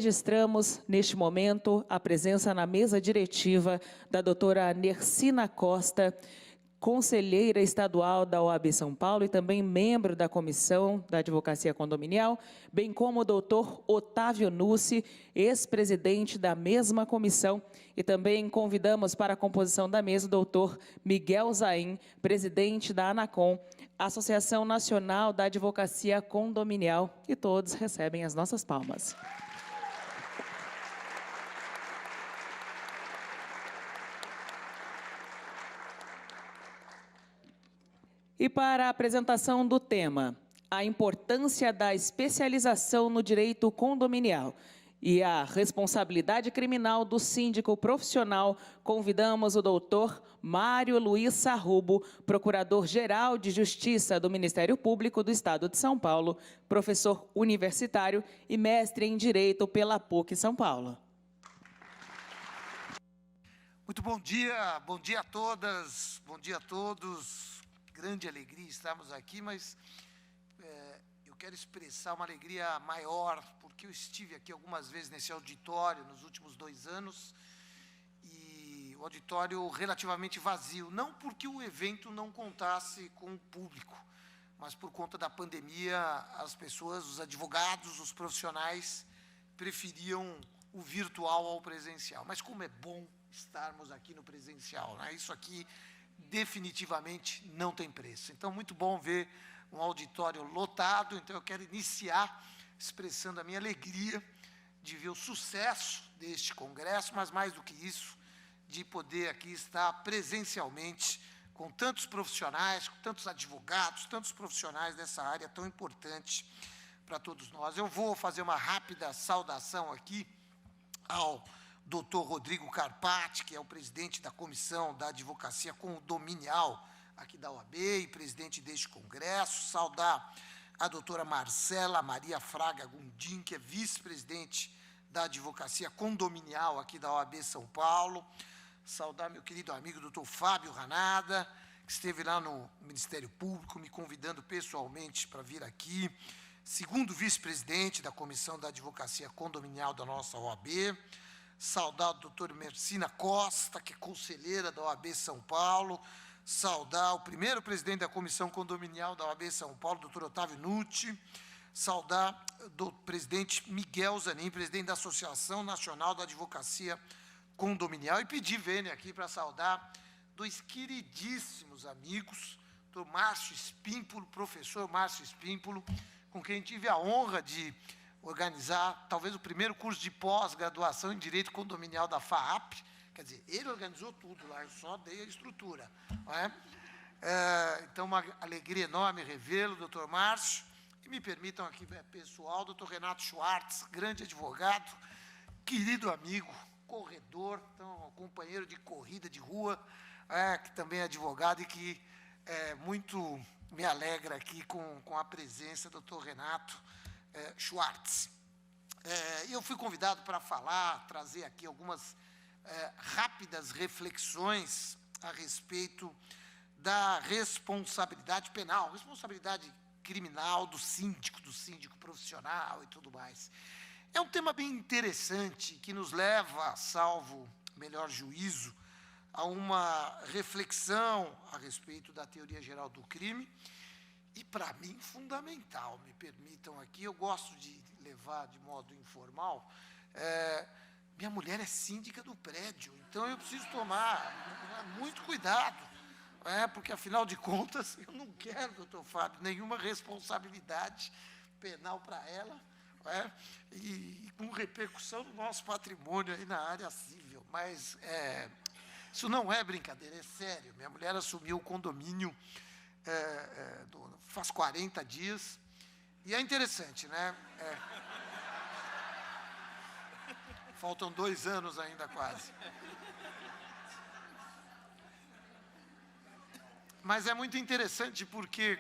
registramos, neste momento, a presença na mesa diretiva da doutora Nercina Costa, conselheira estadual da OAB São Paulo e também membro da Comissão da Advocacia Condominial, bem como o doutor Otávio Nucci, ex-presidente da mesma comissão, e também convidamos para a composição da mesa o doutor Miguel Zain, presidente da ANACOM, Associação Nacional da Advocacia Condominial, e todos recebem as nossas palmas. E para a apresentação do tema, a importância da especialização no direito condominial e a responsabilidade criminal do síndico profissional, convidamos o doutor Mário Luiz Sarrubo, Procurador-Geral de Justiça do Ministério Público do Estado de São Paulo, professor universitário e mestre em Direito pela PUC São Paulo. Muito bom dia a todas, bom dia a todos. Grande alegria estarmos aqui, mas eu quero expressar uma alegria maior, porque eu estive aqui algumas vezes nesse auditório nos últimos 2 anos, e o auditório relativamente vazio, não porque o evento não contasse com o público, mas por conta da pandemia, as pessoas, os advogados, os profissionais, preferiam o virtual ao presencial. Mas como é bom estarmos aqui no presencial, né? Isso aqui definitivamente não tem preço. Então, muito bom ver um auditório lotado. Então, eu quero iniciar expressando a minha alegria de ver o sucesso deste congresso, mas mais do que isso, de poder aqui estar presencialmente com tantos profissionais, com tantos advogados, tantos profissionais dessa área tão importante para todos nós. Eu vou fazer uma rápida saudação aqui ao Dr. Rodrigo Carpati, que é o presidente da Comissão da Advocacia Condominial aqui da OAB e presidente deste congresso. Saudar a doutora Marcela Maria Fraga Gundim, que é vice-presidente da Advocacia Condominial aqui da OAB São Paulo. Saudar meu querido amigo doutor Fábio Ranada, que esteve lá no Ministério Público, me convidando pessoalmente para vir aqui. Segundo vice-presidente da Comissão da Advocacia Condominial da nossa OAB. Saudar a doutora Nercina Costa, que é conselheira da OAB São Paulo. Saudar o primeiro presidente da Comissão Condominial da OAB São Paulo, doutor Otávio Nucci. Saudar do presidente Miguel Zain, presidente da Associação Nacional da Advocacia Condominial. E pedir vênia aqui para saudar 2 queridíssimos amigos, doutor Márcio Espímpolo, professor Márcio Espímpolo, com quem tive a honra de organizar, talvez, o primeiro curso de pós-graduação em Direito Condominial da FAAP. Quer dizer, ele organizou tudo lá, eu só dei a estrutura. Não é? Então, uma alegria enorme revê-lo, doutor Márcio. E me permitam aqui, pessoal, doutor Renato Schwartz, grande advogado, querido amigo, corredor, então, companheiro de corrida de rua, que também é advogado e que muito me alegra aqui com a presença do doutor Renato Schwartz. Eu fui convidado para falar, trazer aqui algumas rápidas reflexões a respeito da responsabilidade penal, responsabilidade criminal do síndico profissional e tudo mais. É um tema bem interessante que nos leva, salvo melhor juízo, a uma reflexão a respeito da teoria geral do crime. E, para mim, fundamental, me permitam aqui, eu gosto de levar de modo informal, minha mulher é síndica do prédio, então eu preciso tomar muito cuidado, porque, afinal de contas, eu não quero, doutor Fábio, nenhuma responsabilidade penal para ela, e com repercussão no nosso patrimônio aí na área civil. Mas isso não é brincadeira, é sério. Minha mulher assumiu o condomínio faz 40 dias, e é interessante, né? Faltam 2 anos ainda, quase. Mas é muito interessante porque,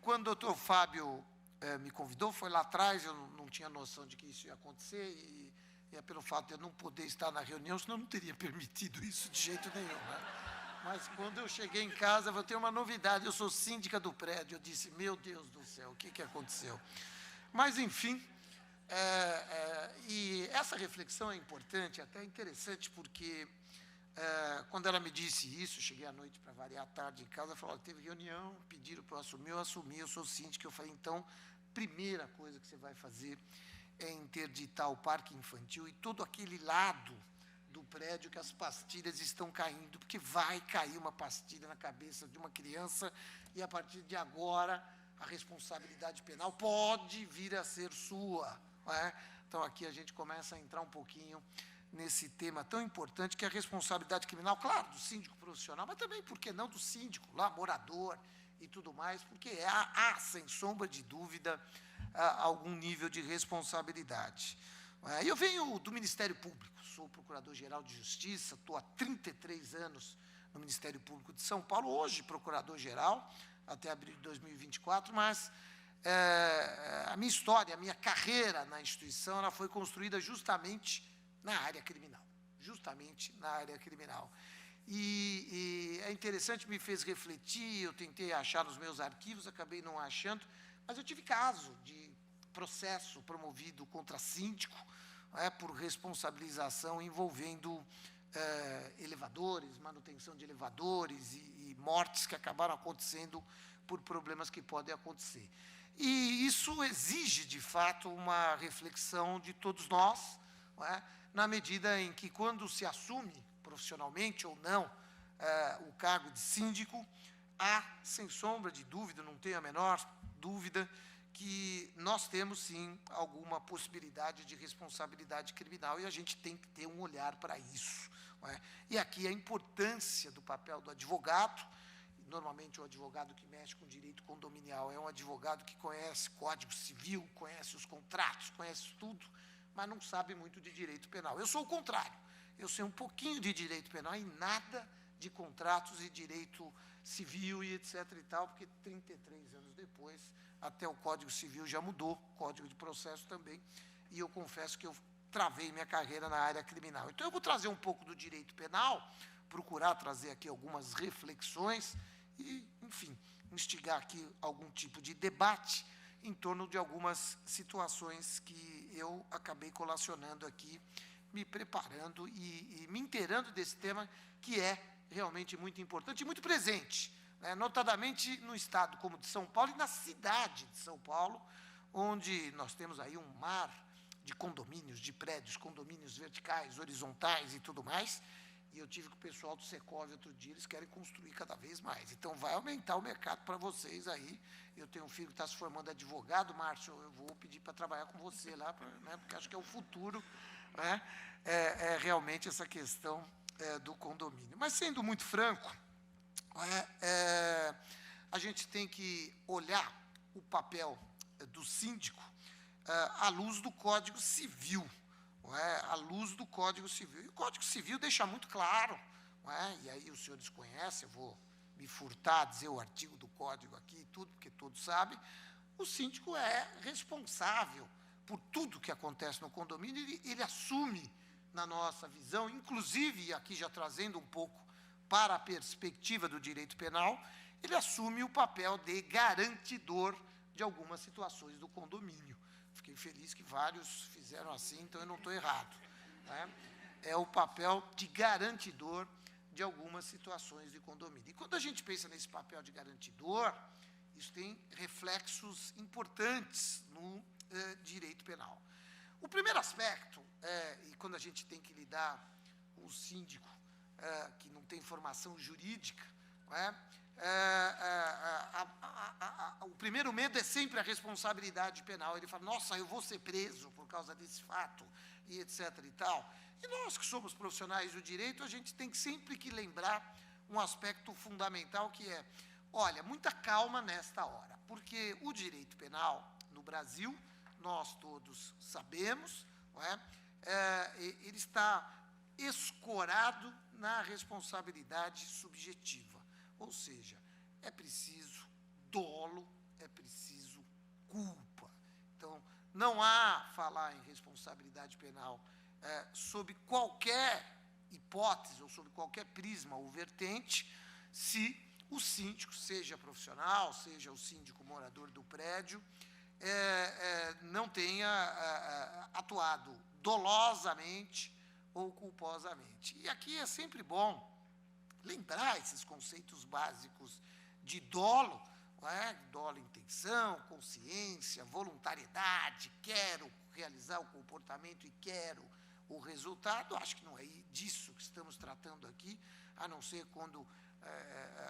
quando o doutor Fábio me convidou, foi lá atrás, eu não tinha noção de que isso ia acontecer, e é pelo fato de eu não poder estar na reunião, senão eu não teria permitido isso de jeito nenhum, né? Mas, quando eu cheguei em casa, eu tenho uma novidade, eu sou síndica do prédio. Eu disse, meu Deus do céu, o que aconteceu? Mas, enfim, E essa reflexão é importante, até interessante, porque quando ela me disse isso, cheguei à noite para variar à tarde em casa, falou, teve reunião, pediram para eu assumi, eu sou síndico, eu falei, então, primeira coisa que você vai fazer é interditar o parque infantil e todo aquele lado do prédio que as pastilhas estão caindo, porque vai cair uma pastilha na cabeça de uma criança e, a partir de agora, a responsabilidade penal pode vir a ser sua. Não é? Então, aqui a gente começa a entrar um pouquinho nesse tema tão importante, que é a responsabilidade criminal, claro, do síndico profissional, mas também, por que não, do síndico, lá, morador e tudo mais, porque há sem sombra de dúvida, algum nível de responsabilidade. Eu venho do Ministério Público, sou Procurador-Geral de Justiça, estou há 33 anos no Ministério Público de São Paulo, hoje Procurador-Geral, até abril de 2024, mas a minha história, a minha carreira na instituição, ela foi construída justamente na área criminal, E é interessante, me fez refletir, eu tentei achar nos meus arquivos, acabei não achando, mas eu tive caso de processo promovido contra síndico, por responsabilização envolvendo elevadores, manutenção de elevadores e mortes que acabaram acontecendo por problemas que podem acontecer. E isso exige, de fato, uma reflexão de todos nós, na medida em que, quando se assume, profissionalmente ou não, o cargo de síndico, há, sem sombra de dúvida, não tenho a menor dúvida, que nós temos, sim, alguma possibilidade de responsabilidade criminal, e a gente tem que ter um olhar para isso. E aqui a importância do papel do advogado. Normalmente, o advogado que mexe com direito condominial é um advogado que conhece Código Civil, conhece os contratos, conhece tudo, mas não sabe muito de direito penal. Eu sou o contrário. Eu sei um pouquinho de direito penal e nada de contratos e direito civil e etc. e tal, porque 33 anos depois, até o Código Civil já mudou, Código de Processo também, e eu confesso que eu travei minha carreira na área criminal. Então, eu vou trazer um pouco do direito penal, procurar trazer aqui algumas reflexões e, enfim, instigar aqui algum tipo de debate em torno de algumas situações que eu acabei colacionando aqui, me preparando e me inteirando desse tema, que é realmente muito importante e muito presente, notadamente no estado como de São Paulo e na cidade de São Paulo, onde nós temos aí um mar de condomínios, de prédios, condomínios verticais, horizontais e tudo mais, e eu tive com o pessoal do Secov outro dia, eles querem construir cada vez mais. Então, vai aumentar o mercado para vocês aí. Eu tenho um filho que está se formando advogado, Márcio, eu vou pedir para trabalhar com você lá, porque acho que é o futuro, realmente essa questão do condomínio. Mas, sendo muito franco, a gente tem que olhar o papel do síndico à luz do Código Civil, à luz do Código Civil. E o Código Civil deixa muito claro, e aí os senhores conhecem, eu vou me furtar a dizer o artigo do Código aqui e tudo, porque todos sabem, o síndico é responsável por tudo que acontece no condomínio, ele assume, na nossa visão, inclusive, aqui já trazendo um pouco para a perspectiva do direito penal, ele assume o papel de garantidor de algumas situações do condomínio. Fiquei feliz que vários fizeram assim, então eu não estou errado. É o papel de garantidor de algumas situações de condomínio. E quando a gente pensa nesse papel de garantidor, isso tem reflexos importantes no direito penal. O primeiro aspecto, e quando a gente tem que lidar com o síndico que não tem formação jurídica, o primeiro medo é sempre a responsabilidade penal. Ele fala, nossa, eu vou ser preso por causa desse fato, e etc. e tal. E nós que somos profissionais do direito, a gente tem sempre que lembrar um aspecto fundamental, que é, olha, muita calma nesta hora, porque o direito penal no Brasil, nós todos sabemos, ele está escorado na responsabilidade subjetiva. Ou seja, é preciso dolo, é preciso culpa. Então, não há falar em responsabilidade penal sob qualquer hipótese ou sob qualquer prisma ou vertente, se o síndico, seja profissional, seja o síndico morador do prédio, não tenha atuado dolosamente ou culposamente. E aqui é sempre bom lembrar esses conceitos básicos de dolo, não é? Dolo, intenção, consciência, voluntariedade, quero realizar o comportamento e quero o resultado. Acho que não é disso que estamos tratando aqui, a não ser quando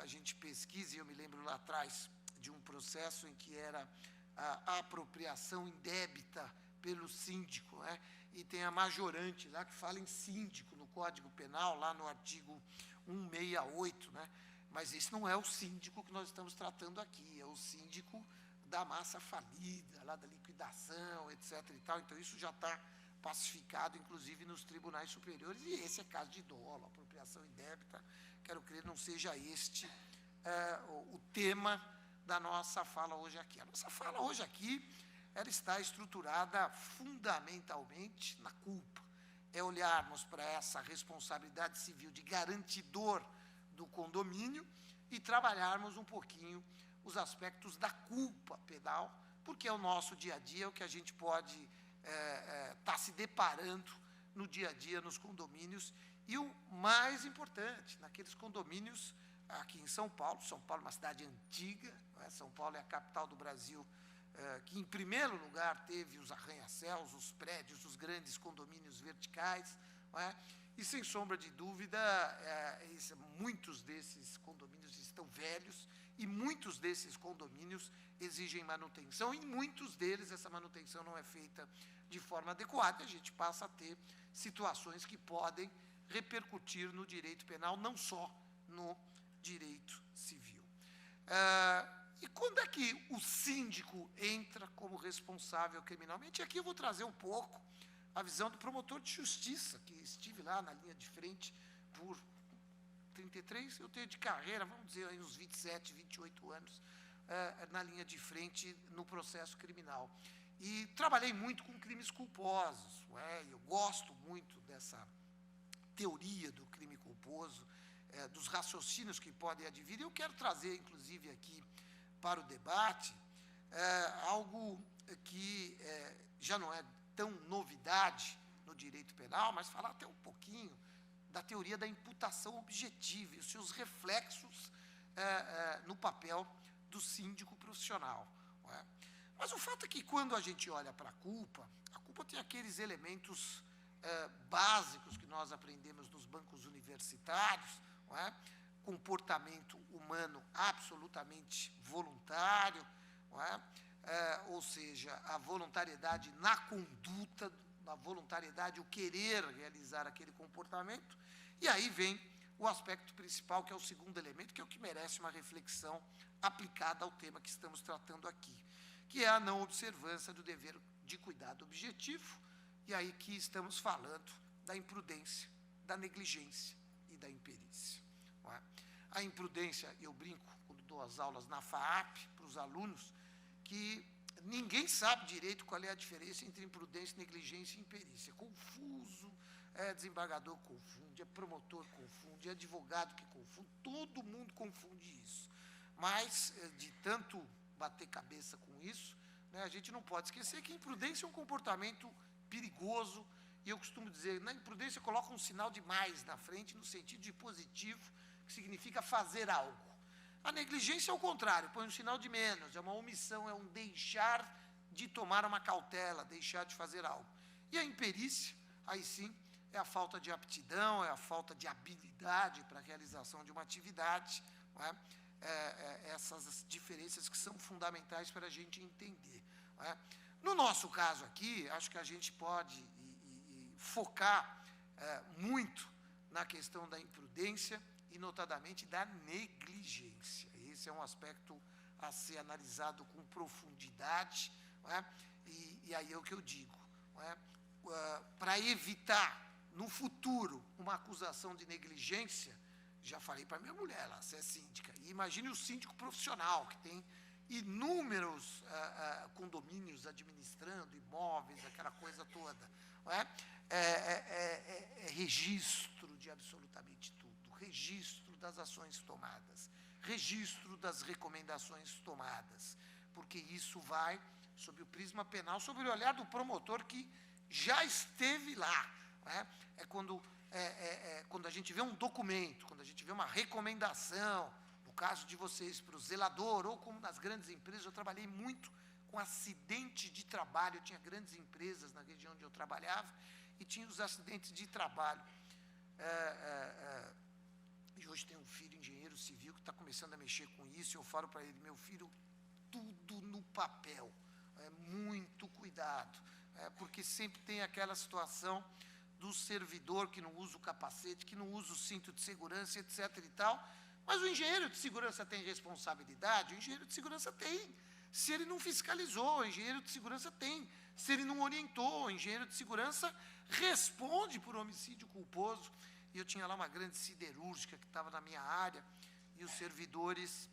a gente pesquisa, e eu me lembro lá atrás de um processo em que era a apropriação indébita pelo síndico, né? E tem a majorante lá que fala em síndico no Código Penal, lá no artigo 168, né? Mas esse não é o síndico que nós estamos tratando aqui, é o síndico da massa falida, lá da liquidação, etc. e tal. Então, isso já está pacificado, inclusive, nos tribunais superiores, e esse é caso de dolo, apropriação indébita. Quero crer não seja este o tema da nossa fala hoje aqui. A nossa fala hoje aqui, ela está estruturada fundamentalmente na culpa. É olharmos para essa responsabilidade civil de garantidor do condomínio e trabalharmos um pouquinho os aspectos da culpa penal, porque é o nosso dia a dia, o que a gente pode estar se deparando no dia a dia nos condomínios, e o mais importante, naqueles condomínios aqui em São Paulo é uma cidade antiga, não é? São Paulo é a capital do Brasil, que em primeiro lugar teve os arranha-céus, os prédios, os grandes condomínios verticais, não é? E sem sombra de dúvida, muitos desses condomínios estão velhos e muitos desses condomínios exigem manutenção, e em muitos deles essa manutenção não é feita de forma adequada, e a gente passa a ter situações que podem repercutir no direito penal, não só no direito civil. E quando é que o síndico entra como responsável criminalmente? E aqui eu vou trazer um pouco a visão do promotor de justiça, que estive lá na linha de frente por 33, eu tenho de carreira, vamos dizer, aí uns 27, 28 anos, na linha de frente no processo criminal. E trabalhei muito com crimes culposos, não é? Eu gosto muito dessa teoria do crime culposo, dos raciocínios que podem advir. Eu quero trazer, inclusive, aqui para o debate, algo que já não é tão novidade no direito penal, mas falar até um pouquinho da teoria da imputação objetiva e os seus reflexos no papel do síndico profissional. Não é? Mas o fato é que, quando a gente olha para a culpa tem aqueles elementos básicos que nós aprendemos nos bancos universitários, não é? Comportamento humano absolutamente voluntário, não é? Ou seja, a voluntariedade na conduta, a voluntariedade, o querer realizar aquele comportamento, e aí vem o aspecto principal, que é o segundo elemento, que é o que merece uma reflexão aplicada ao tema que estamos tratando aqui, que é a não observância do dever de cuidado objetivo, e aí que estamos falando da imprudência, da negligência e da imperícia. Não é? A imprudência, eu brinco, quando dou as aulas na FAAP, para os alunos, que ninguém sabe direito qual é a diferença entre imprudência, negligência e imperícia. É confuso, desembargador confunde, promotor confunde, advogado que confunde, todo mundo confunde isso. Mas, de tanto bater cabeça com isso, né, a gente não pode esquecer que a imprudência é um comportamento perigoso, e eu costumo dizer, na imprudência coloca um sinal de mais na frente, no sentido de positivo, que significa fazer algo. A negligência é o contrário, põe um sinal de menos, é uma omissão, é um deixar de tomar uma cautela, deixar de fazer algo. E a imperícia, aí sim, é a falta de aptidão, é a falta de habilidade para a realização de uma atividade, não é? Essas diferenças que são fundamentais para a gente entender. Não é? No nosso caso aqui, acho que a gente pode focar muito na questão da imprudência e, notadamente, da negligência. Esse é um aspecto a ser analisado com profundidade, não é? E aí é o que eu digo, não é? Para evitar, no futuro, uma acusação de negligência, já falei para minha mulher, ela é síndica, e imagine o síndico profissional, que tem inúmeros condomínios administrando, imóveis, aquela coisa toda. Não é? Registro de absolutamente tudo, registro das ações tomadas, registro das recomendações tomadas, porque isso vai sob o prisma penal, sob o olhar do promotor que já esteve lá. Né? É quando a gente vê um documento, quando a gente vê uma recomendação, no caso de vocês, para o zelador, ou como nas grandes empresas, eu trabalhei muito com acidente de trabalho, eu tinha grandes empresas na região onde eu trabalhava, e tinha os acidentes de trabalho. E hoje tem um filho, engenheiro civil, que está começando a mexer com isso, e eu falo para ele, meu filho, tudo no papel, muito cuidado, porque sempre tem aquela situação do servidor que não usa o capacete, que não usa o cinto de segurança, etc. e tal, mas o engenheiro de segurança tem responsabilidade? O engenheiro de segurança tem. Se ele não fiscalizou, o engenheiro de segurança tem. Se ele não orientou, o engenheiro de segurança responde por homicídio culposo. E eu tinha lá uma grande siderúrgica que estava na minha área, e os servidores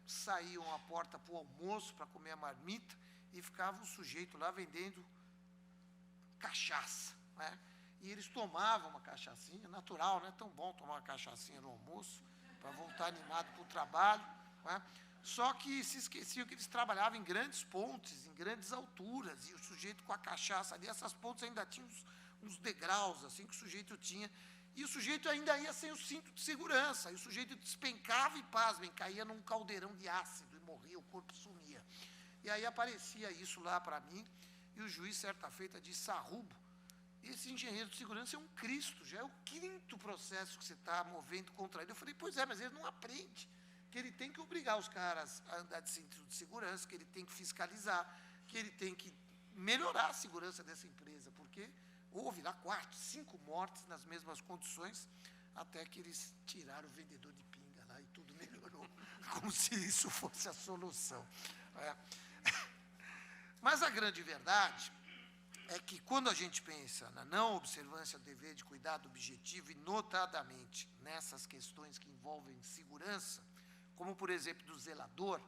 saíam à porta para o almoço, para comer a marmita, e ficava o sujeito lá vendendo cachaça. Né? E eles tomavam uma cachaçinha, natural, não é tão bom tomar uma cachaçinha no almoço, para voltar animado para o trabalho. Né? Só que se esqueciam que eles trabalhavam em grandes pontes, em grandes alturas, e o sujeito com a cachaça ali, essas pontes ainda tinham uns degraus, assim, que o sujeito tinha, e o sujeito ainda ia sem o cinto de segurança, e o sujeito despencava e, pasmem, caía num caldeirão de ácido, e morria, o corpo sumia. E aí aparecia isso lá para mim, e o juiz, certa feita, disse, Sarrubo, esse engenheiro de segurança é um Cristo, já é o 5º processo que você está movendo contra ele. Eu falei, pois é, mas ele não aprende, que ele tem que obrigar os caras a andar de cinto de segurança, que ele tem que fiscalizar, que ele tem que melhorar a segurança dessa empresa, porque houve lá 4, 5 mortes nas mesmas condições, até que eles tiraram o vendedor de pinga lá e tudo melhorou, como se isso fosse a solução. Mas a grande verdade é que quando a gente pensa na não observância do dever de cuidado objetivo, e notadamente nessas questões que envolvem segurança, como, por exemplo, do zelador,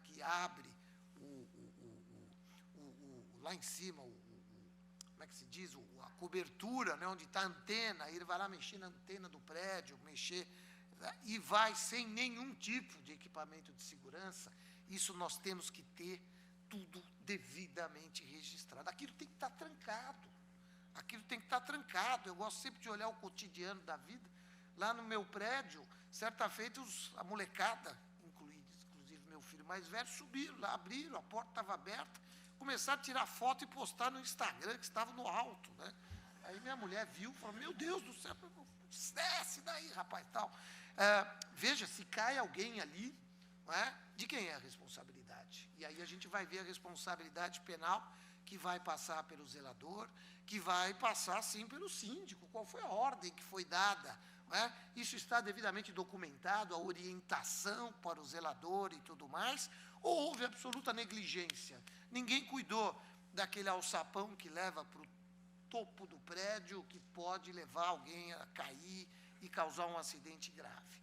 que abre lá em cima, como é que se diz, a cobertura, né, onde está a antena, ele vai lá mexer na antena do prédio, e vai sem nenhum tipo de equipamento de segurança. Isso nós temos que ter tudo devidamente registrado. Aquilo tem que estar trancado. Aquilo tem que estar trancado. Eu gosto sempre de olhar o cotidiano da vida. Lá no meu prédio, certa feita, a molecada, inclusive meu filho mais velho, subiram lá, abriram, a porta estava aberta, começaram a tirar foto e postar no Instagram, que estava no alto. Né? Aí minha mulher viu e falou, meu Deus do céu, desce daí, rapaz, tal. Veja, se cai alguém ali, de quem é a responsabilidade? E aí a gente vai ver a responsabilidade penal, que vai passar pelo zelador, que vai passar, sim, pelo síndico. Qual foi a ordem que foi dada? Isso está devidamente documentado, a orientação para o zelador e tudo mais, ou houve absoluta negligência? Ninguém cuidou daquele alçapão que leva para o topo do prédio, que pode levar alguém a cair e causar um acidente grave.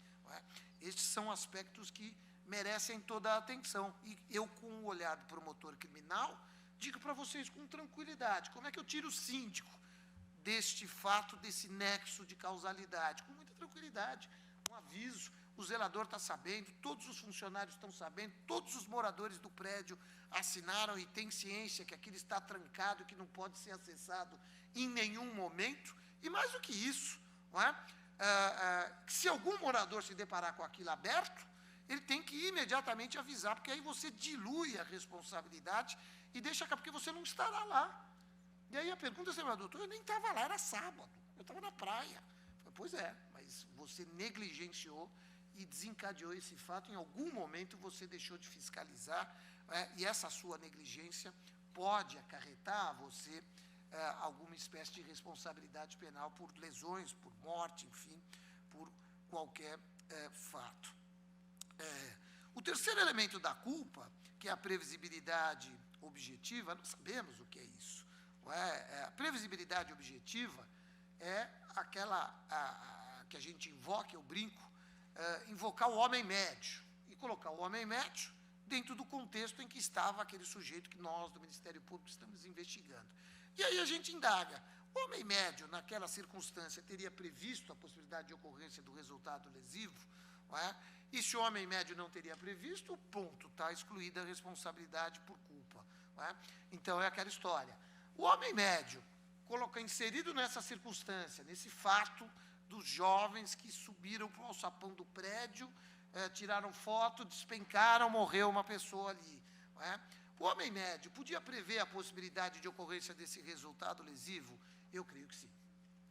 Estes são aspectos que merecem toda a atenção. E eu, com o olhar do promotor criminal, digo para vocês com tranquilidade, como é que eu tiro o síndico deste fato, desse nexo de causalidade? Com muita tranquilidade, um aviso, o zelador está sabendo, todos os funcionários estão sabendo, todos os moradores do prédio assinaram e têm ciência que aquilo está trancado, que não pode ser acessado em nenhum momento, e mais do que isso, se algum morador se deparar com aquilo aberto, ele tem que imediatamente avisar, porque aí você dilui a responsabilidade e deixa cá, porque você não estará lá. E aí a pergunta é, doutor, eu nem estava lá, era sábado, eu estava na praia. Pois é, mas você negligenciou e desencadeou esse fato, em algum momento você deixou de fiscalizar, e essa sua negligência pode acarretar a você alguma espécie de responsabilidade penal por lesões, por morte, enfim, por qualquer fato. O terceiro elemento da culpa, que é a previsibilidade objetiva, nós sabemos o que é isso. A previsibilidade objetiva é aquela que a gente invoca, eu brinco, invocar o homem médio, e colocar o homem médio dentro do contexto em que estava aquele sujeito que nós, do Ministério Público, estamos investigando. E aí a gente indaga, o homem médio, naquela circunstância, teria previsto a possibilidade de ocorrência do resultado lesivo? E se o homem médio não teria previsto, ponto, está excluída a responsabilidade por culpa. não é? Então, é aquela história. O homem médio, inserido nessa circunstância, nesse fato dos jovens que subiram para o alçapão do prédio, tiraram foto, despencaram, morreu uma pessoa ali, não é? O homem médio podia prever a possibilidade de ocorrência desse resultado lesivo? Eu creio que sim.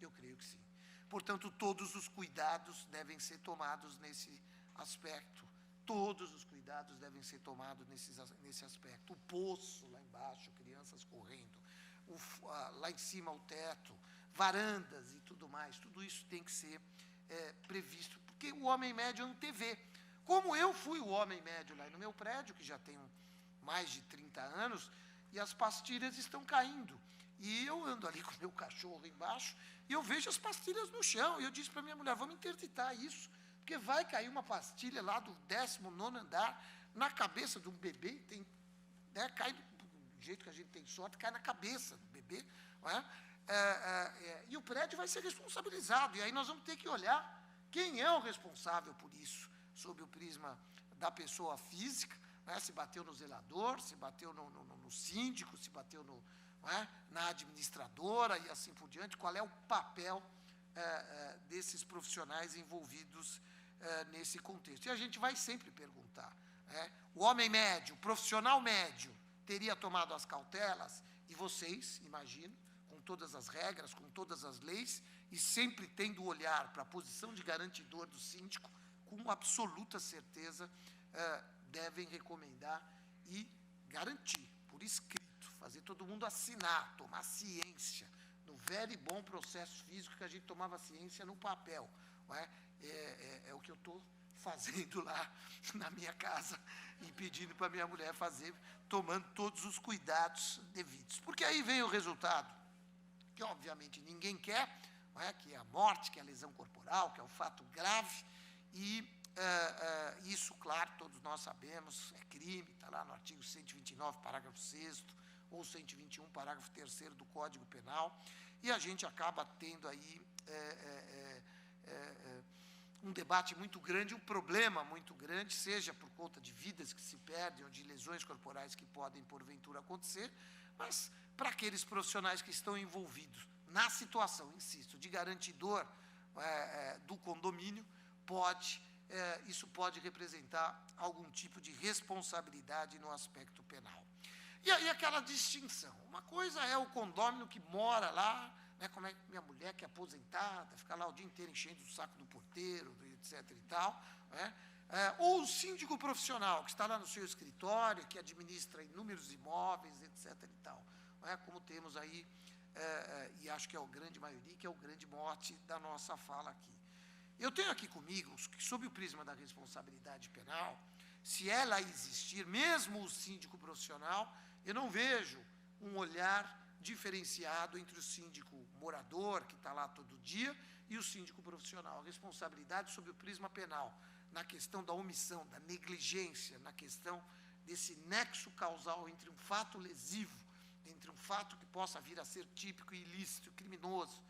Eu creio que sim. Portanto, todos os cuidados devem ser tomados nesse aspecto. Todos os cuidados devem ser tomados nesse aspecto. O poço lá embaixo, crianças correndo, lá em cima o teto, varandas e tudo mais, tudo isso tem que ser previsto, porque o homem médio antevê. Como eu fui o homem médio lá no meu prédio, que já tem mais de 30 anos, e as pastilhas estão caindo. E eu ando ali com o meu cachorro embaixo, e eu vejo as pastilhas no chão, e eu disse para minha mulher, vamos interditar isso, porque vai cair uma pastilha lá do 19º andar, na cabeça de um bebê, cai do jeito que a gente tem sorte, cai na cabeça do bebê, não é? E o prédio vai ser responsabilizado, e aí nós vamos ter que olhar quem é o responsável por isso, sob o prisma da pessoa física, né? Se bateu no zelador, se bateu no síndico, se bateu na administradora e assim por diante, qual é o papel desses profissionais envolvidos nesse contexto. E a gente vai sempre perguntar, o homem médio, o profissional médio, teria tomado as cautelas, e vocês, imagino, com todas as regras, com todas as leis, e sempre tendo o olhar para a posição de garantidor do síndico, com absoluta certeza, devem recomendar e garantir, por escrito, fazer todo mundo assinar, tomar ciência, no velho e bom processo físico que a gente tomava ciência no papel. Não é? É o que eu estou fazendo lá na minha casa e pedindo para minha mulher fazer, tomando todos os cuidados devidos. Porque aí vem o resultado, que obviamente ninguém quer, não é? Que é a morte, que é a lesão corporal, que é o fato grave, e isso, claro, todos nós sabemos, é crime, está lá no artigo 129, parágrafo 6º, ou 121, parágrafo 3º do Código Penal, e a gente acaba tendo aí um debate muito grande, um problema muito grande, seja por conta de vidas que se perdem, ou de lesões corporais que podem, porventura, acontecer, mas para aqueles profissionais que estão envolvidos na situação, insisto, de garantidor do condomínio, isso pode representar algum tipo de responsabilidade no aspecto penal. E aí aquela distinção, uma coisa é o condômino que mora lá, né, como é que minha mulher que é aposentada, fica lá o dia inteiro enchendo o saco do porteiro, etc. e tal, né, ou o síndico profissional, que está lá no seu escritório, que administra inúmeros imóveis, etc. e tal, né, como temos aí, e acho que é a grande maioria, que é o grande mote da nossa fala aqui. Eu tenho aqui comigo, sob o prisma da responsabilidade penal, se ela existir, mesmo o síndico profissional, eu não vejo um olhar diferenciado entre o síndico morador, que está lá todo dia, e o síndico profissional. A responsabilidade sob o prisma penal, na questão da omissão, da negligência, na questão desse nexo causal entre um fato lesivo, entre um fato que possa vir a ser típico, ilícito, criminoso,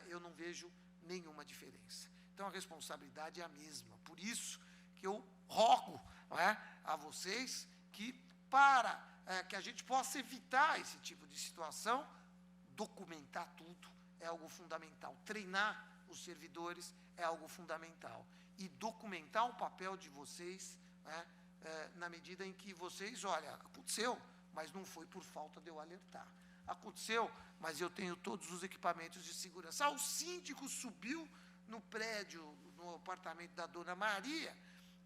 eu não vejo nenhuma diferença. Então, a responsabilidade é a mesma. Por isso que eu rogo, não é, a vocês que, para que a gente possa evitar esse tipo de situação, documentar tudo é algo fundamental. Treinar os servidores é algo fundamental. E documentar o papel de vocês, né, na medida em que vocês, olha, aconteceu, mas não foi por falta de eu alertar. Aconteceu, mas eu tenho todos os equipamentos de segurança. O síndico subiu no prédio, no apartamento da dona Maria,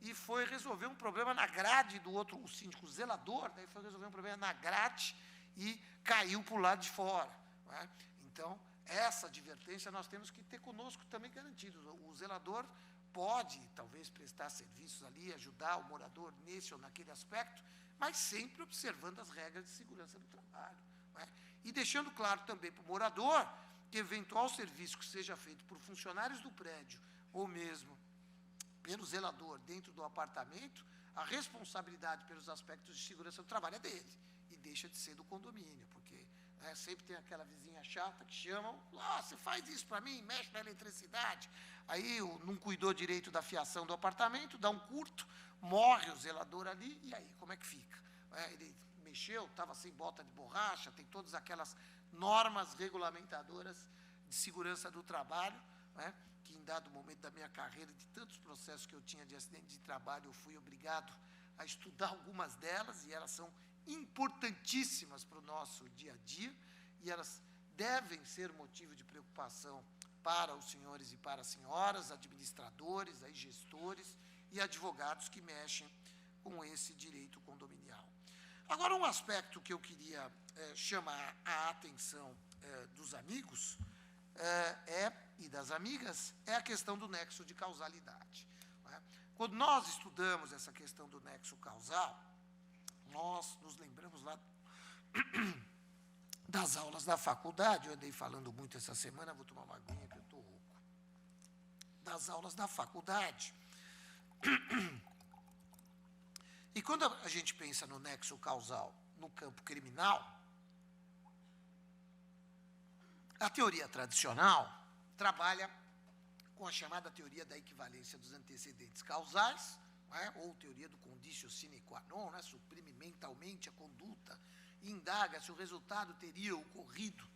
e foi resolver um problema na grade do outro, o síndico zelador, daí foi resolver um problema na grade e caiu para o lado de fora. Não é? Então, essa advertência nós temos que ter conosco também garantido. O zelador pode, talvez, prestar serviços ali, ajudar o morador nesse ou naquele aspecto, mas sempre observando as regras de segurança do trabalho. Não é? E deixando claro também para o morador que eventual serviço que seja feito por funcionários do prédio ou mesmo pelo zelador dentro do apartamento, a responsabilidade pelos aspectos de segurança do trabalho é dele e deixa de ser do condomínio, porque sempre tem aquela vizinha chata que chamam, você faz isso para mim, mexe na eletricidade, aí não cuidou direito da fiação do apartamento, dá um curto, morre o zelador ali, e aí como é que fica? Ele mexeu, estava sem bota de borracha, tem todas aquelas normas regulamentadoras de segurança do trabalho, né, que em dado momento da minha carreira, de tantos processos que eu tinha de acidente de trabalho, eu fui obrigado a estudar algumas delas, e elas são importantíssimas para o nosso dia a dia, e elas devem ser motivo de preocupação para os senhores e para as senhoras, administradores, aí gestores e advogados que mexem com esse direito condominial. Agora, um aspecto que eu queria chamar a atenção dos amigos e das amigas é a questão do nexo de causalidade. Né? Quando nós estudamos essa questão do nexo causal, nós nos lembramos lá das aulas da faculdade. Eu andei falando muito essa semana, vou tomar uma aguinha que eu estou rouco. Das aulas da faculdade. E quando a gente pensa no nexo causal no campo criminal, a teoria tradicional trabalha com a chamada teoria da equivalência dos antecedentes causais, né, ou teoria do conditio sine qua non, né, suprime mentalmente a conduta e indaga se o resultado teria ocorrido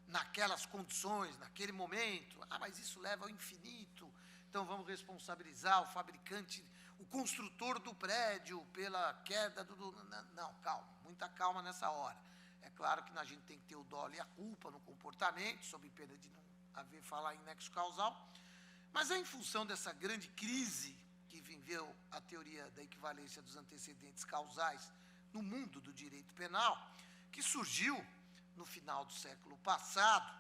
naquelas condições, naquele momento. Ah, mas isso leva ao infinito, então vamos responsabilizar o fabricante, o construtor do prédio pela queda do... Não, calma, muita calma nessa hora. É claro que a gente tem que ter o dolo e a culpa no comportamento, sob pena de não haver falar em nexo causal, mas é em função dessa grande crise que viveu a teoria da equivalência dos antecedentes causais no mundo do direito penal, que surgiu no final do século passado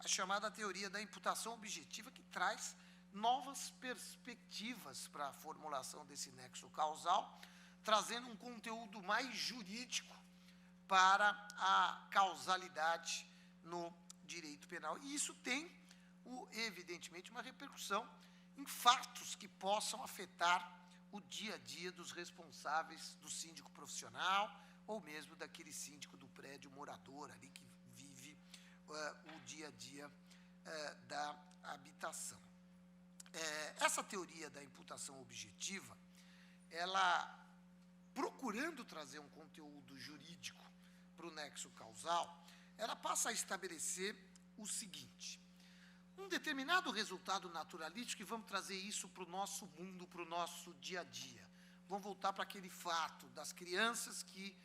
a chamada teoria da imputação objetiva, que traz novas perspectivas para a formulação desse nexo causal, trazendo um conteúdo mais jurídico para a causalidade no direito penal. E isso tem, evidentemente, uma repercussão em fatos que possam afetar o dia a dia dos responsáveis, do síndico profissional, ou mesmo daquele síndico do prédio morador ali que vive o dia a dia da habitação. Essa teoria da imputação objetiva, ela, procurando trazer um conteúdo jurídico para o nexo causal, ela passa a estabelecer o seguinte: um determinado resultado naturalístico, e vamos trazer isso para o nosso mundo, para o nosso dia a dia. Vamos voltar para aquele fato das crianças que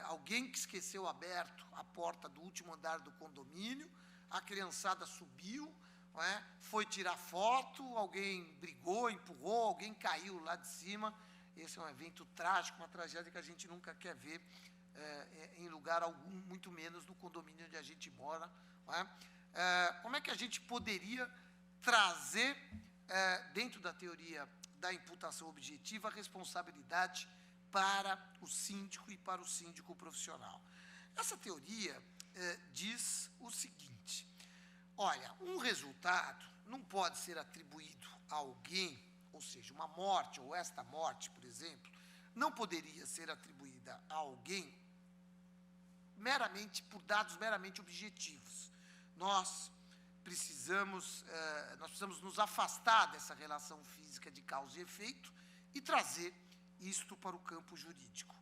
alguém que esqueceu aberto a porta do último andar do condomínio, a criançada subiu, não é? Foi tirar foto, alguém brigou, empurrou, alguém caiu lá de cima. Esse é um evento trágico, uma tragédia que a gente nunca quer ver em lugar algum, muito menos no condomínio onde a gente mora. Não é? Como é que a gente poderia trazer, dentro da teoria da imputação objetiva, a responsabilidade para o síndico e para o síndico profissional? Essa teoria diz o seguinte: olha, um resultado não pode ser atribuído a alguém, ou seja, uma morte, ou esta morte, por exemplo, não poderia ser atribuída a alguém meramente por dados meramente objetivos. Nós precisamos nos afastar dessa relação física de causa e efeito e trazer isto para o campo jurídico.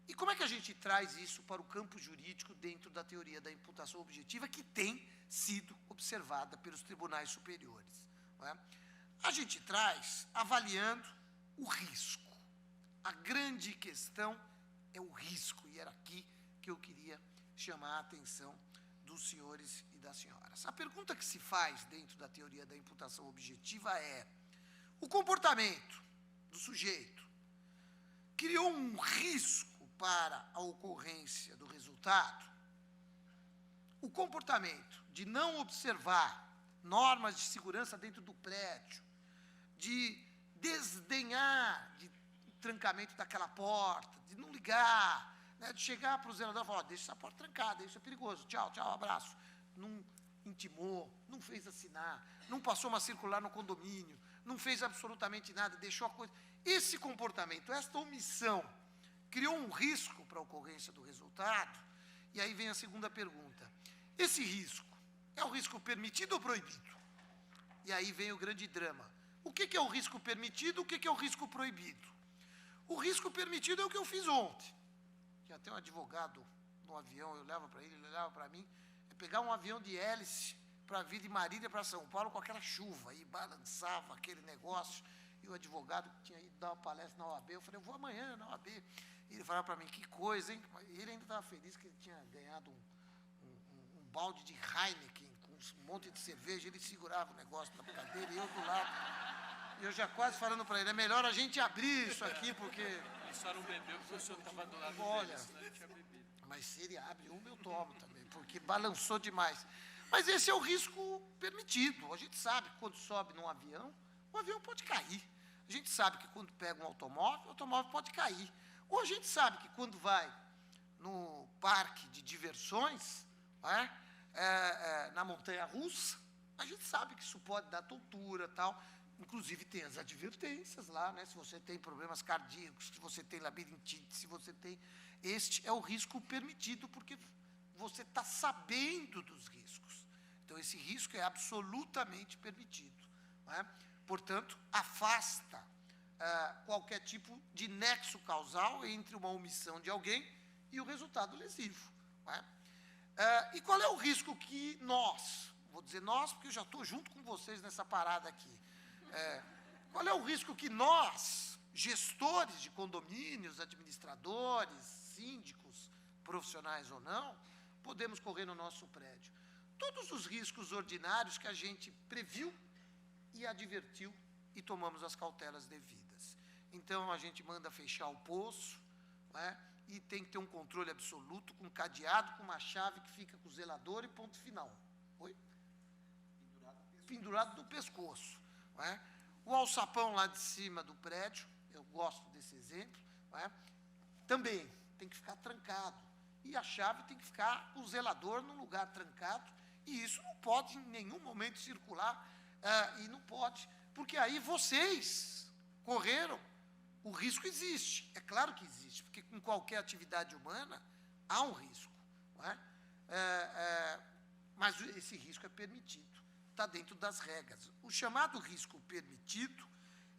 E como é que a gente traz isso para o campo jurídico dentro da teoria da imputação objetiva, que tem sido observada pelos tribunais superiores? Não é? A gente traz avaliando o risco. A grande questão é o risco, e era aqui que eu queria chamar a atenção dos senhores e das senhoras. A pergunta que se faz dentro da teoria da imputação objetiva é: o comportamento do sujeito criou um risco para a ocorrência do resultado? O comportamento de não observar normas de segurança dentro do prédio, de desdenhar de trancamento daquela porta, de não ligar, né, de chegar para o zelador e falar: deixa essa porta trancada, isso é perigoso, tchau, tchau, abraço. Não intimou, não fez assinar, não passou uma circular no condomínio, não fez absolutamente nada, deixou a coisa. Esse comportamento, esta omissão, criou um risco para a ocorrência do resultado. E aí vem a segunda pergunta: esse risco é o risco permitido ou proibido? E aí vem o grande drama: o que é o risco permitido, o que é o risco proibido? O risco permitido é o que eu fiz ontem. tinha até um advogado no avião, eu olhava para ele olhava para mim, é pegar um avião de hélice para vir de Marília para São Paulo com aquela chuva, e balançava aquele negócio, e o advogado que tinha ido dar uma palestra na OAB, eu falei, eu vou amanhã na OAB. E ele falava para mim, que coisa, hein? Ele ainda estava feliz que ele tinha ganhado um balde de Heineken, com um monte de cerveja, ele segurava o negócio na cadeira e eu do lado. E eu já quase falando para ele, é melhor a gente abrir isso aqui, porque... Ele só não bebeu porque o senhor estava do lado Olha, dele, senão ele tinha bebido. Mas se ele abre uma, eu tomo também, porque balançou demais. Mas esse é o risco permitido. A gente sabe que quando sobe num avião, o avião pode cair. A gente sabe que quando pega um automóvel, o automóvel pode cair. Ou a gente sabe que quando vai no parque de diversões, na montanha-russa, a gente sabe que isso pode dar tontura e tal. Inclusive tem as advertências lá, né? Se você tem problemas cardíacos, se você tem labirintite, se você tem... Este é o risco permitido, porque você está sabendo dos riscos. Então, esse risco é absolutamente permitido. Não é? Portanto, afasta qualquer tipo de nexo causal entre uma omissão de alguém e o resultado lesivo. Não é? E qual é o risco que nós, vou dizer nós, porque eu já estou junto com vocês nessa parada aqui, qual é o risco que nós, gestores de condomínios, administradores, síndicos, profissionais ou não, podemos correr no nosso prédio? Todos os riscos ordinários que a gente previu e advertiu e tomamos as cautelas devidas. Então, a gente manda fechar o poço, não é? E tem que ter um controle absoluto, com cadeado, com uma chave que fica com o zelador e ponto final. Oi? Pendurado do pescoço. Não é? O alçapão lá de cima do prédio, eu gosto desse exemplo, não é? Também tem que ficar trancado. E a chave tem que ficar com o zelador num lugar trancado, e isso não pode em nenhum momento circular, e não pode, porque aí vocês correram, o risco existe, é claro que existe, porque com qualquer atividade humana há um risco, não é? Mas esse risco é permitido, está dentro das regras. O chamado risco permitido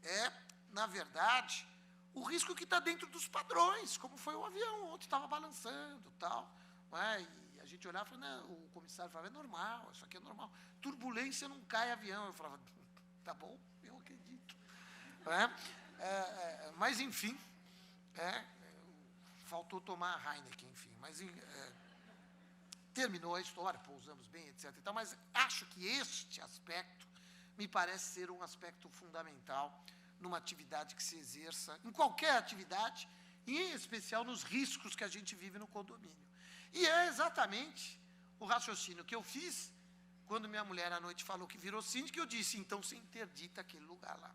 é, na verdade, o risco que está dentro dos padrões, como foi o avião, ontem estava balançando, tal, não é? E a gente olhava e falava, não, o comissário falava, é normal, isso aqui é normal. Turbulência não cai avião. Eu falava, tá bom, eu acredito. Não é? Mas, enfim, faltou tomar a Heineken, enfim, mas terminou a história, pousamos bem, etc. e tal, mas acho que este aspecto me parece ser um aspecto fundamental numa atividade que se exerça, em qualquer atividade, e em especial nos riscos que a gente vive no condomínio. E é exatamente o raciocínio que eu fiz quando minha mulher à noite falou que virou síndica, eu disse, então você interdita aquele lugar lá.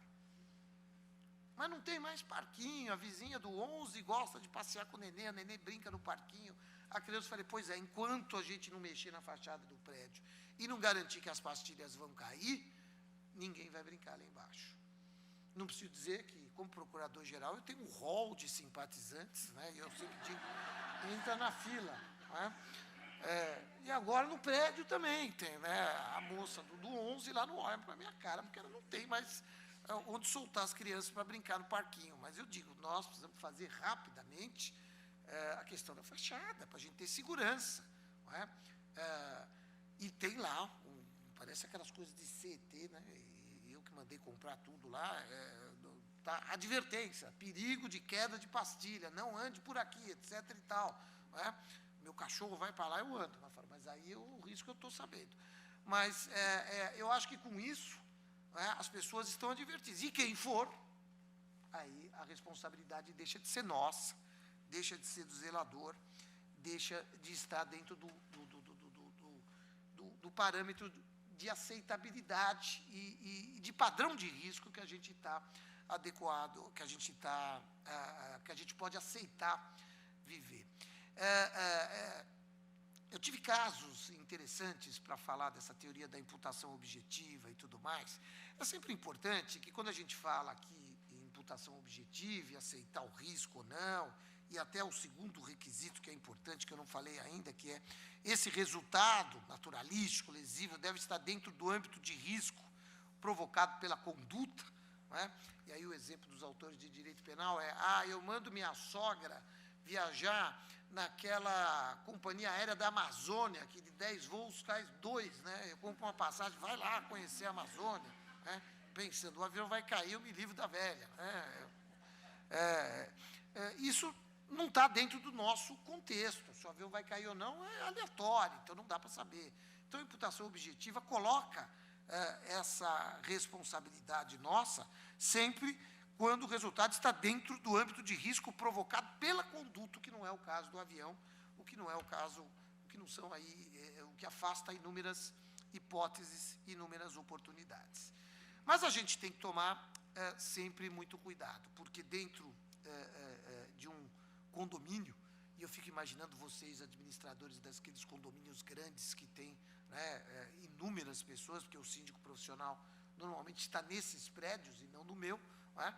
Mas não tem mais parquinho, a vizinha do 11 gosta de passear com o neném, a neném brinca no parquinho. A criança, falei, pois é, enquanto a gente não mexer na fachada do prédio e não garantir que as pastilhas vão cair, ninguém vai brincar lá embaixo. Não preciso dizer que, como procurador-geral, eu tenho um rol de simpatizantes, né? E eu sempre digo, entra na fila. Não é? E agora no prédio também tem, né? A moça do 11 lá não olha para a minha cara, porque ela não tem mais onde soltar as crianças para brincar no parquinho. Mas eu digo, nós precisamos fazer rapidamente a questão da fachada, para a gente ter segurança. Não é? E tem lá, parece aquelas coisas de CET, né? E eu que mandei comprar tudo lá, tá, advertência, perigo de queda de pastilha, não ande por aqui, etc. e tal. Não é? Meu cachorro vai para lá, eu ando. Mas aí o risco eu estou sabendo. Mas eu acho que com isso, as pessoas estão advertidas. E quem for, aí a responsabilidade deixa de ser nossa, deixa de ser do zelador, deixa de estar dentro do parâmetro de aceitabilidade e de padrão de risco que a gente está adequado, que a gente pode aceitar viver. Eu tive casos interessantes para falar dessa teoria da imputação objetiva e tudo mais. É sempre importante que, quando a gente fala aqui em imputação objetiva e aceitar o risco ou não, e até o segundo requisito que é importante, que eu não falei ainda, que é esse resultado naturalístico, lesivo, deve estar dentro do âmbito de risco provocado pela conduta. Não é? E aí o exemplo dos autores de direito penal é, eu mando minha sogra viajar naquela companhia aérea da Amazônia, que de 10 voos cai 2, né? Eu compro uma passagem, vai lá conhecer a Amazônia, né? Pensando, o avião vai cair, eu me livro da velha, né? Isso não está dentro do nosso contexto. Se o avião vai cair ou não é aleatório, então não dá para saber. Então, a imputação objetiva coloca essa responsabilidade nossa sempre quando o resultado está dentro do âmbito de risco provocado pela conduta, o que não é o caso do avião, o que não é o caso, o que não são aí, o que afasta inúmeras hipóteses, inúmeras oportunidades. Mas a gente tem que tomar sempre muito cuidado, porque dentro de um condomínio, e eu fico imaginando vocês, administradores daqueles condomínios grandes que tem, né, inúmeras pessoas, porque o síndico profissional normalmente está nesses prédios e não no meu, né,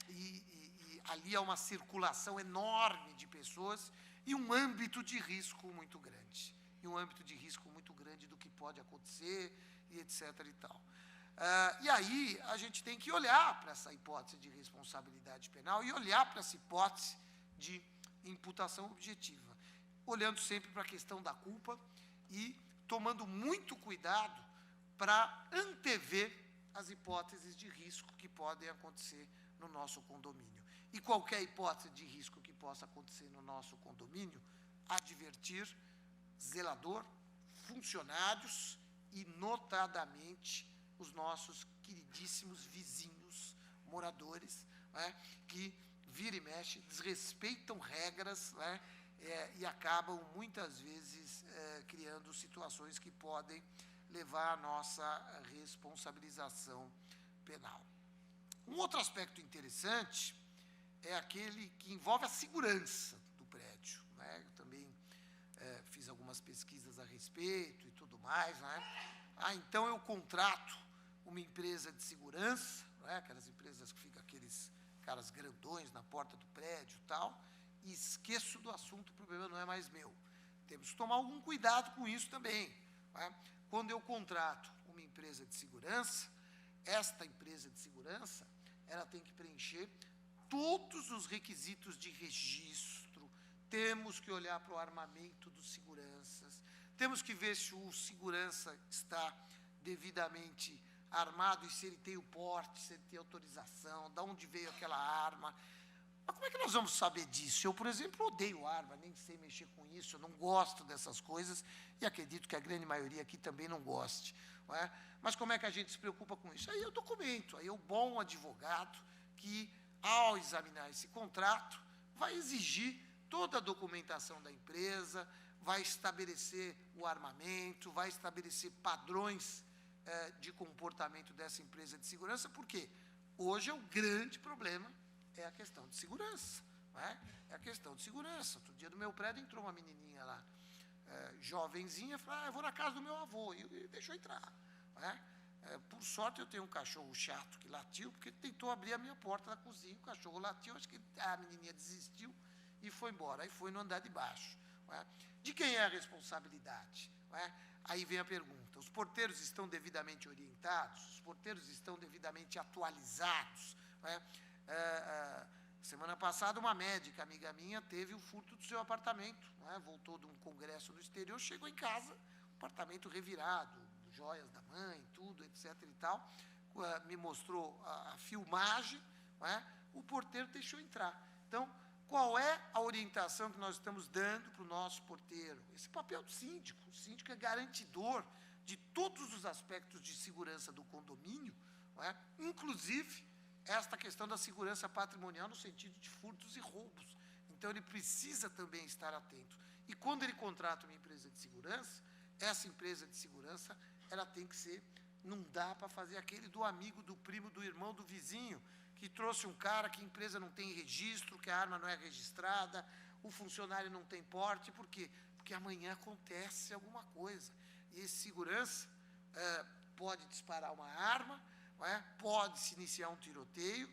e ali há uma circulação enorme de pessoas e um âmbito de risco muito grande. E um âmbito de risco muito grande do que pode acontecer, e etc. e tal. E aí a gente tem que olhar para essa hipótese de responsabilidade penal e olhar para essa hipótese de imputação objetiva, olhando sempre para a questão da culpa e tomando muito cuidado para antever as hipóteses de risco que podem acontecer no nosso condomínio. E qualquer hipótese de risco que possa acontecer no nosso condomínio, advertir zelador, funcionários e, notadamente, os nossos queridíssimos vizinhos, moradores, né, que vira e mexe, desrespeitam regras, né, e acabam, muitas vezes, criando situações que podem levar à nossa responsabilização penal. Um outro aspecto interessante é aquele que envolve a segurança do prédio, né? Eu também fiz algumas pesquisas a respeito e tudo mais, né? Então eu contrato uma empresa de segurança, né? Aquelas empresas que ficam aqueles caras grandões na porta do prédio e tal, e esqueço do assunto, o problema não é mais meu. Temos que tomar algum cuidado com isso também, né? Quando eu contrato uma empresa de segurança, esta empresa de segurança, ela tem que preencher todos os requisitos de registro, temos que olhar para o armamento dos seguranças, temos que ver se o segurança está devidamente armado e se ele tem o porte, se ele tem autorização, de onde veio aquela arma. Mas como é que nós vamos saber disso? Eu, por exemplo, odeio arma, nem sei mexer com isso, eu não gosto dessas coisas e acredito que a grande maioria aqui também não goste. Não é? Mas como é que a gente se preocupa com isso? Aí eu documento, aí o bom advogado que, ao examinar esse contrato, vai exigir toda a documentação da empresa, vai estabelecer o armamento, vai estabelecer padrões de comportamento dessa empresa de segurança, porque hoje o grande problema é a questão de segurança. Não é? É a questão de segurança. Outro dia no meu prédio entrou uma menininha lá, jovenzinha, falou, eu vou na casa do meu avô, e deixou entrar. Não é? Por sorte, eu tenho um cachorro chato que latiu, porque ele tentou abrir a minha porta da cozinha, o cachorro latiu, acho que a menininha desistiu e foi embora. Aí foi no andar de baixo. Não é? De quem é a responsabilidade? Não é? Aí vem a pergunta, os porteiros estão devidamente orientados? Os porteiros estão devidamente atualizados? Não é? Semana passada, uma médica, amiga minha, teve o furto do seu apartamento. Não é? Voltou de um congresso no exterior, chegou em casa, apartamento revirado, joias da mãe, tudo, etc. e tal. Me mostrou a filmagem, não é? O porteiro deixou entrar. Então, qual é a orientação que nós estamos dando para o nosso porteiro? Esse papel do síndico. O síndico é garantidor de todos os aspectos de segurança do condomínio, não é? Inclusive esta questão da segurança patrimonial no sentido de furtos e roubos. Então, ele precisa também estar atento. E quando ele contrata uma empresa de segurança, essa empresa de segurança, ela tem que ser, não dá para fazer aquele do amigo, do primo, do irmão, do vizinho, que trouxe um cara que a empresa não tem registro, que a arma não é registrada, o funcionário não tem porte. Por quê? Porque amanhã acontece alguma coisa. E esse segurança pode disparar uma arma, não é? Pode se iniciar um tiroteio.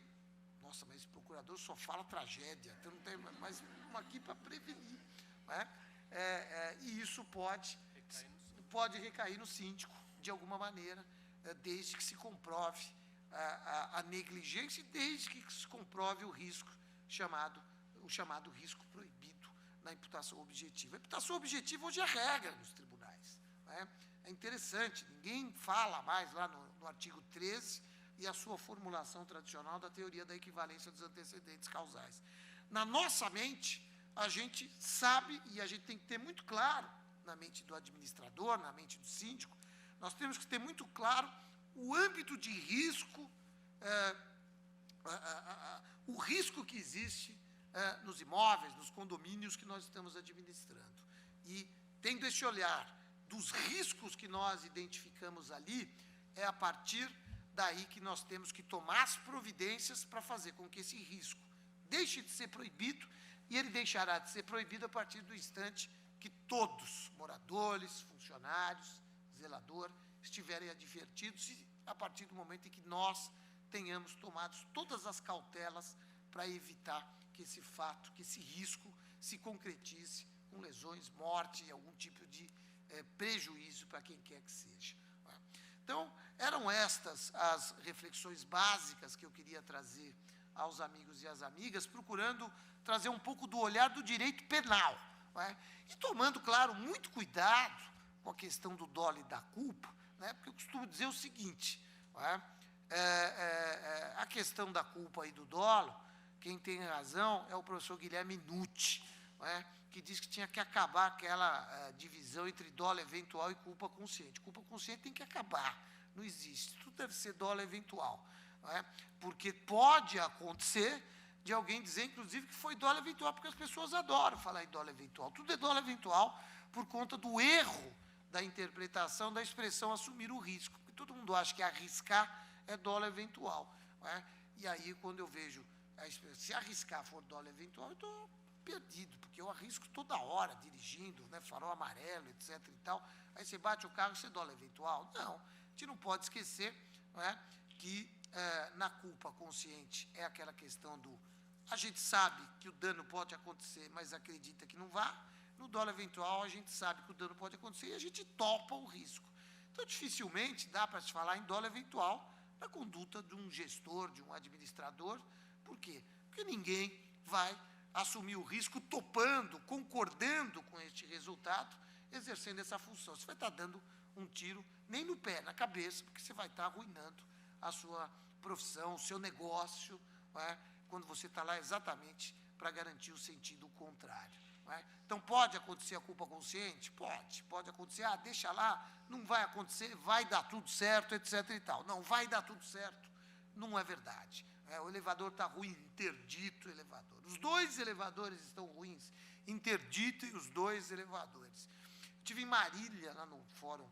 Nossa, mas esse procurador só fala tragédia, então não tem mais uma aqui para prevenir. Não é? E isso pode recair no síndico, de alguma maneira, desde que se comprove a negligência e desde que se comprove o risco o chamado risco proibido. na imputação objetiva. A imputação objetiva hoje é regra nos tribunais, né? É interessante, ninguém fala mais lá no artigo 13 e a sua formulação tradicional da teoria da equivalência dos antecedentes causais. Na nossa mente, a gente sabe, e a gente tem que ter muito claro, na mente do administrador, na mente do síndico, nós temos que ter muito claro o âmbito de risco, o risco que existe nos imóveis, nos condomínios que nós estamos administrando. E, tendo esse olhar dos riscos que nós identificamos ali, é a partir daí que nós temos que tomar as providências para fazer com que esse risco deixe de ser proibido, e ele deixará de ser proibido a partir do instante que todos, moradores, funcionários, zelador, estiverem advertidos, e a partir do momento em que nós tenhamos tomado todas as cautelas para evitar que esse fato, que esse risco se concretize com lesões, morte e algum tipo de prejuízo para quem quer que seja. Então, eram estas as reflexões básicas que eu queria trazer aos amigos e às amigas, procurando trazer um pouco do olhar do direito penal, né? E tomando, claro, muito cuidado com a questão do dolo e da culpa, né? Porque eu costumo dizer o seguinte, né? A questão da culpa e do dolo, quem tem razão é o professor Guilherme Nucci, né? Que diz que tinha que acabar aquela divisão entre dolo eventual e culpa consciente. Culpa consciente tem que acabar, não existe, tudo deve ser dolo eventual, né? Porque pode acontecer de alguém dizer, inclusive, que foi dolo eventual, porque as pessoas adoram falar em dolo eventual. Tudo é dolo eventual por conta do erro da interpretação da expressão assumir o risco, porque todo mundo acha que arriscar é dolo eventual, né? E aí, quando eu vejo, se arriscar for dolo eventual, eu estou perdido, porque eu arrisco toda hora, dirigindo, né, farol amarelo, etc. e tal. Aí você bate o carro, você dólar eventual. Não, a gente não pode esquecer, não é, que na culpa consciente é aquela questão do... A gente sabe que o dano pode acontecer, mas acredita que não vá. No dólar eventual, a gente sabe que o dano pode acontecer e a gente topa o risco. Então, dificilmente dá para se falar em dólar eventual na conduta de um gestor, de um administrador. Por quê? Porque ninguém vai assumir o risco topando, concordando com este resultado, exercendo essa função. Você vai estar dando um tiro nem no pé, na cabeça, porque você vai estar arruinando a sua profissão, o seu negócio, não é? Quando você está lá exatamente para garantir o sentido contrário. Não é? Então, pode acontecer a culpa consciente? Pode acontecer, deixa lá, não vai acontecer, vai dar tudo certo, etc. e tal. Não, vai dar tudo certo, não é verdade. O elevador está ruim, interdito o elevador. Os dois elevadores estão ruins, interdito e os dois elevadores. Estive em Marília, lá no fórum,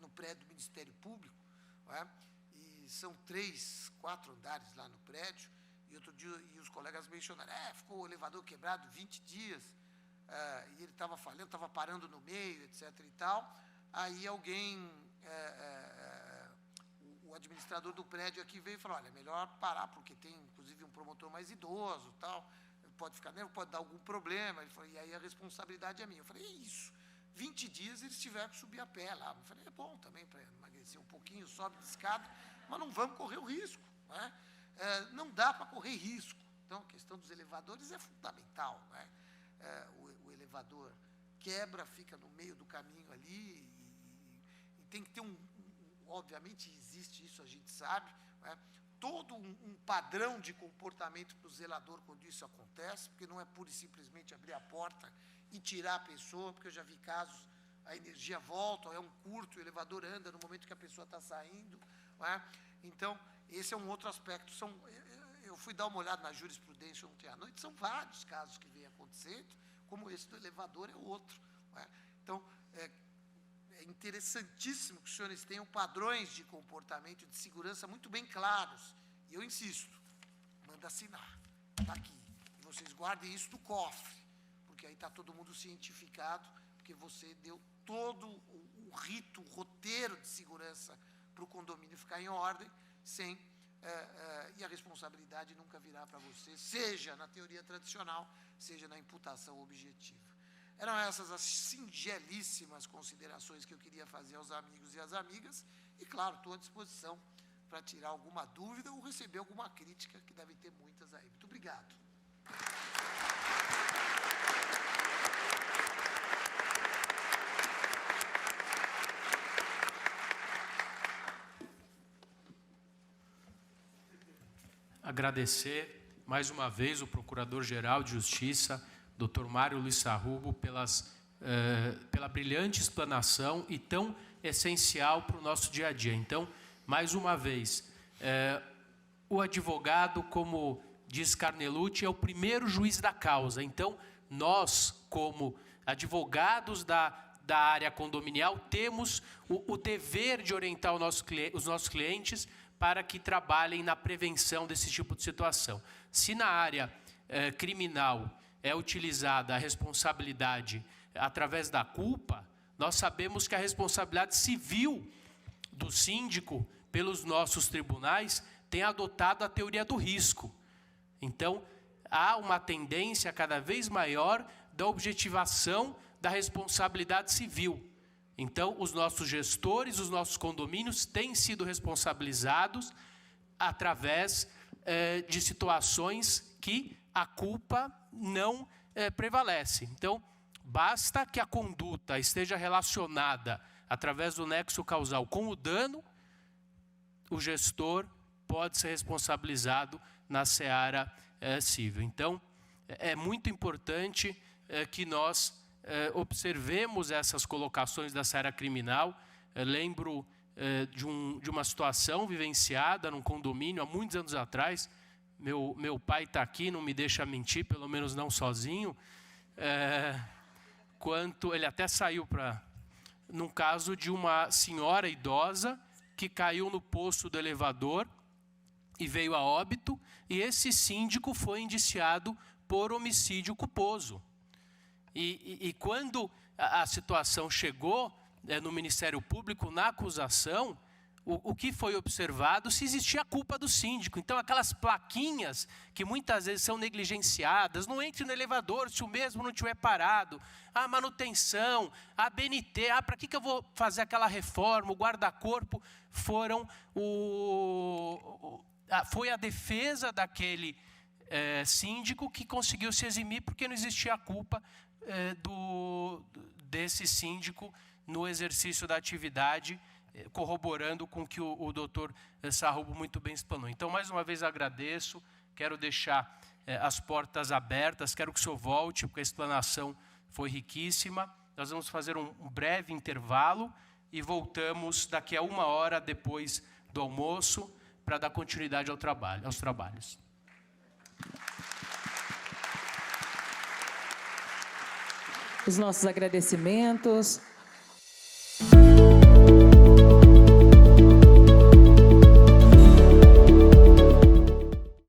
no prédio do Ministério Público, não é? E são 3, 4 andares lá no prédio, e outro dia, e os colegas mencionaram, ficou o elevador quebrado 20 dias, e ele estava falhando, estava parando no meio, etc. e tal. Aí alguém... o administrador do prédio aqui veio e falou, olha, é melhor parar, porque tem, inclusive, um promotor mais idoso, tal, pode ficar nervoso, pode dar algum problema. Ele falou, e aí a responsabilidade é minha. Eu falei, é isso, 20 dias eles tiveram que subir a pé lá. Eu falei, é bom também para emagrecer um pouquinho, sobe de escada, mas não vamos correr o risco, né? Não dá para correr risco. Então, a questão dos elevadores é fundamental, né? O elevador quebra, fica no meio do caminho ali, e tem que ter obviamente existe isso, a gente sabe, né? Todo um padrão de comportamento para o zelador quando isso acontece, porque não é pura e simplesmente abrir a porta e tirar a pessoa, porque eu já vi casos, a energia volta, é um curto, o elevador anda no momento que a pessoa está saindo, né? Então, esse é um outro aspecto. Eu fui dar uma olhada na jurisprudência ontem à noite, são vários casos que vêm acontecendo, como esse do elevador é outro, né? Então, é interessantíssimo que os senhores tenham padrões de comportamento e de segurança muito bem claros. E eu insisto, manda assinar, está aqui. E vocês guardem isso no cofre, porque aí está todo mundo cientificado, porque você deu todo o rito, o roteiro de segurança para o condomínio ficar em ordem, e a responsabilidade nunca virá para você, seja na teoria tradicional, seja na imputação objetiva. Eram essas as singelíssimas considerações que eu queria fazer aos amigos e às amigas, e, claro, estou à disposição para tirar alguma dúvida ou receber alguma crítica, que deve ter muitas aí. Muito obrigado. agradecer mais uma vez o Procurador-Geral de Justiça, Dr. Mário Luiz Sarrubo, pela brilhante explanação e tão essencial para o nosso dia a dia. Então, mais uma vez, o advogado, como diz Carnelucci, é o primeiro juiz da causa. Então, nós, como advogados da área condominial, temos o dever de orientar os nossos clientes para que trabalhem na prevenção desse tipo de situação. Se na área criminal é utilizada a responsabilidade através da culpa, nós sabemos que a responsabilidade civil do síndico pelos nossos tribunais tem adotado a teoria do risco. Então, há uma tendência cada vez maior da objetivação da responsabilidade civil. Então, os nossos gestores, os nossos condomínios têm sido responsabilizados através de situações que a culpa não prevalece. Então, basta que a conduta esteja relacionada através do nexo causal com o dano, o gestor pode ser responsabilizado na seara civil. Então, é muito importante que nós observemos essas colocações da seara criminal. Lembro de uma situação vivenciada num condomínio há muitos anos atrás. Meu pai está aqui, não me deixa mentir, pelo menos não sozinho. Ele até saiu num caso de uma senhora idosa que caiu no poço do elevador e veio a óbito, e esse síndico foi indiciado por homicídio culposo. E quando a situação chegou no Ministério Público, na acusação, o que foi observado, se existia a culpa do síndico. Então, aquelas plaquinhas que muitas vezes são negligenciadas, não entre no elevador se o mesmo não estiver parado, a manutenção, a BNT, para que eu vou fazer aquela reforma, o guarda-corpo, foi a defesa daquele síndico que conseguiu se eximir porque não existia a culpa desse síndico no exercício da atividade, corroborando com o que o doutor Sarrubo muito bem explanou. Então, mais uma vez agradeço, quero deixar as portas abertas, quero que o senhor volte, porque a explanação foi riquíssima. Nós vamos fazer um breve intervalo e voltamos daqui a 1 hora depois do almoço para dar continuidade aos trabalhos. Os nossos agradecimentos